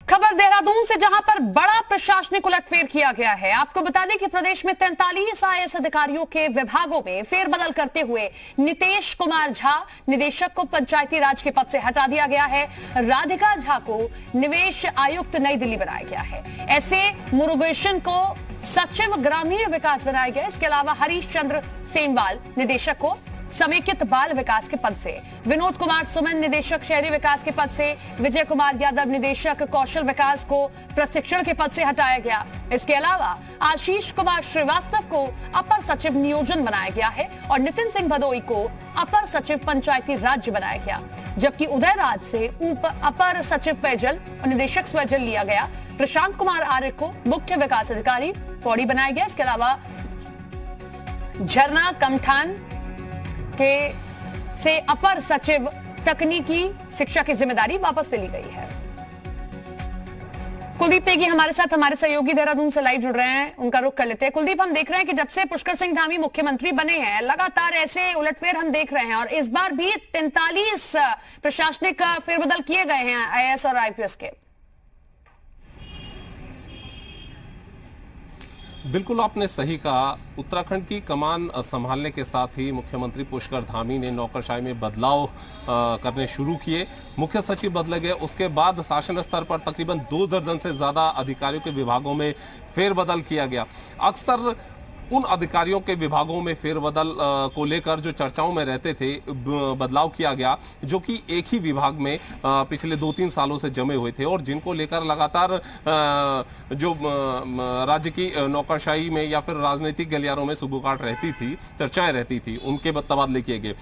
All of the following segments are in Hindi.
खबर देहरादून से, जहां पर बड़ा प्रशासनिक उलटफेर किया गया है। आपको बता दें कि प्रदेश में 43 आईएएस अधिकारियों के विभागों में फेरबदल करते हुए नीतीश कुमार झा निदेशक को पंचायती राज के पद से हटा दिया गया है। राधिका झा को निवेश आयुक्त नई दिल्ली बनाया गया है। ऐसे मुरुगेशन को सचिव ग्रामीण विकास बनाया गया। इसके अलावा हरीश चंद्र सेमवाल निदेशक को समेकित बाल विकास के पद से, विनोद कुमार सुमन निदेशक शहरी विकास के पद से, विजय कुमार यादव निदेशक कौशल विकास को प्रशिक्षण के पद से हटाया गया। इसके अलावा आशीष कुमार श्रीवास्तव को अपर सचिव नियोजन बनाया गया है और नितिन सिंह भदोई को अपर सचिव पंचायती राज बनाया गया, जबकि उदय राज से अपर सचिव पेयजल और निदेशक स्वजल लिया गया। प्रशांत कुमार आर्य को मुख्य विकास अधिकारी पौड़ी बनाया गया। इसके अलावा झरना कमठान के से अपर सचिव तकनीकी शिक्षा की जिम्मेदारी वापस ले ली गई है। कुलदीप नेगी हमारे साथ, हमारे सहयोगी देहरादून से लाइव जुड़ रहे हैं, उनका रुख कर लेते हैं। कुलदीप, हम देख रहे हैं कि जब से पुष्कर सिंह धामी मुख्यमंत्री बने हैं, लगातार ऐसे उलटफेर हम देख रहे हैं और इस बार भी 43 प्रशासनिक फेरबदल किए गए हैं आईएएस और आईपीएस के। बिल्कुल आपने सही कहा। उत्तराखंड की कमान संभालने के साथ ही मुख्यमंत्री पुष्कर धामी ने नौकरशाही में बदलाव करने शुरू किए। मुख्य सचिव बदले गए, उसके बाद शासन स्तर पर तकरीबन 2 दर्जन से ज़्यादा अधिकारियों के विभागों में फेरबदल किया गया। अक्सर उन अधिकारियों के विभागों में फेरबदल को लेकर जो चर्चाओं में रहते थे, बदलाव किया गया जो कि एक ही विभाग में पिछले 2-3 सालों से जमे हुए थे और जिनको लेकर लगातार जो राज्य की नौकरशाही में या फिर राजनीतिक गलियारों में सुगबुगाहट रहती थी, चर्चाएं रहती थी, उनके तबादले किए गए।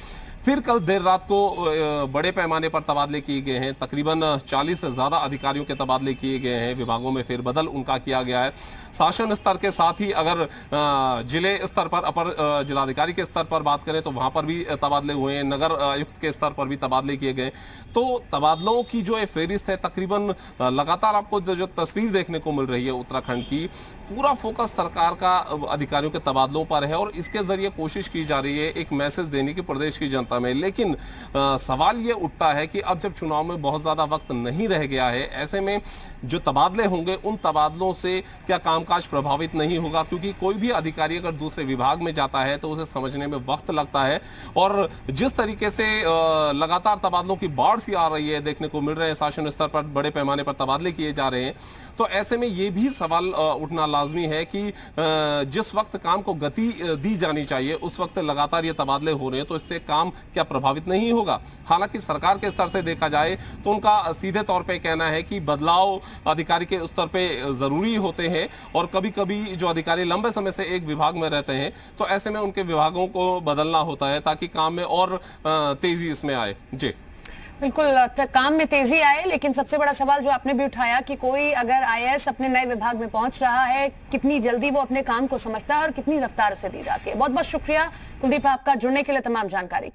फिर कल देर रात को बड़े पैमाने पर तबादले किए गए हैं। तकरीबन 40 से ज़्यादा अधिकारियों के तबादले किए गए हैं, विभागों में फेरबदल उनका किया गया है। शासन स्तर के साथ ही अगर जिले स्तर पर, अपर जिलाधिकारी के स्तर पर बात करें तो वहां पर भी तबादले हुए हैं। नगर आयुक्त के स्तर पर भी तबादले किए गए। तो तबादलों की जो ये फेरिस्त है, तकरीबन लगातार आपको जो तस्वीर देखने को मिल रही है उत्तराखंड की, पूरा फोकस सरकार का अधिकारियों के तबादलों पर है और इसके जरिए कोशिश की जा रही है एक मैसेज देने की प्रदेश की जनता में। लेकिन सवाल ये उठता है कि अब जब चुनाव में बहुत ज्यादा वक्त नहीं रह गया है, ऐसे में जो तबादले होंगे उन तबादलों से क्या कामकाज प्रभावित नहीं होगा? क्योंकि कोई भी अधिकारी अगर दूसरे विभाग में जाता है तो उसे समझने में वक्त लगता है और जिस तरीके से लगातार तबादलों की बाढ़ सी आ रही है, देखने को मिल रहे हैं, शासन स्तर पर बड़े पैमाने पर तबादले किए जा रहे हैं, तो ऐसे में ये भी सवाल उठना लाजमी है कि जिस वक्त काम को गति दी जानी चाहिए उस वक्त लगातार ये तबादले हो रहे हैं, तो इससे काम क्या प्रभावित नहीं होगा? हालांकि सरकार के स्तर से देखा जाए तो उनका सीधे तौर पे कहना है कि बदलाव अधिकारी के स्तर पे जरूरी होते हैं और कभी कभी जो अधिकारी लंबे समय से एक विभाग में रहते हैं तो ऐसे में उनके विभागों को बदलना होता है ताकि काम में और तेजी इसमें आए। जी बिल्कुल, काम में तेजी आए। लेकिन सबसे बड़ा सवाल जो आपने भी उठाया कि कोई अगर आईएएस अपने नए विभाग में पहुंच रहा है, कितनी जल्दी वो अपने काम को समझता है और कितनी रफ्तार से दी जाती है। बहुत बहुत शुक्रिया कुलदीप आपका जुड़ने के लिए, तमाम जानकारी के